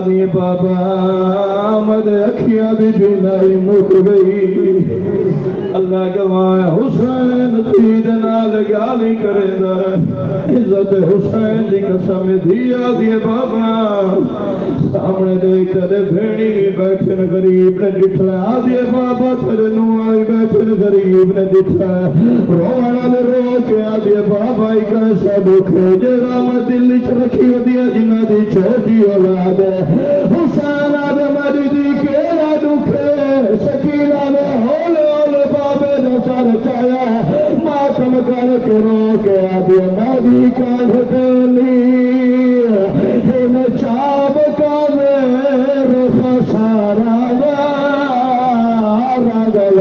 آدھی بابا مد اکھیاں دی بینائی مک گئی اللہ گواہ حسین تید نال گالی کرے دا عزت حسین دی قسم دی آدھی بابا سامنے دیکھ کر بھیڑی بیٹھن غریب نے جٹھا آدھی بابا تیرے نو آئی بیٹھن غریب نے جٹھا رونا نے رو کے آدھی بابا ہی کیسا دکھے جیرا میں دل چ رکھی دیا جنہ دی چھوٹی اولاد ہے حسین آدھے میری دی کیڑا دکھے سکینہ نے ہولے ہولے بابے نے سر چایا ماتم کر کے رو کے آدھے میری کاندھ دلی ہن چاب کا میرے سارا راگل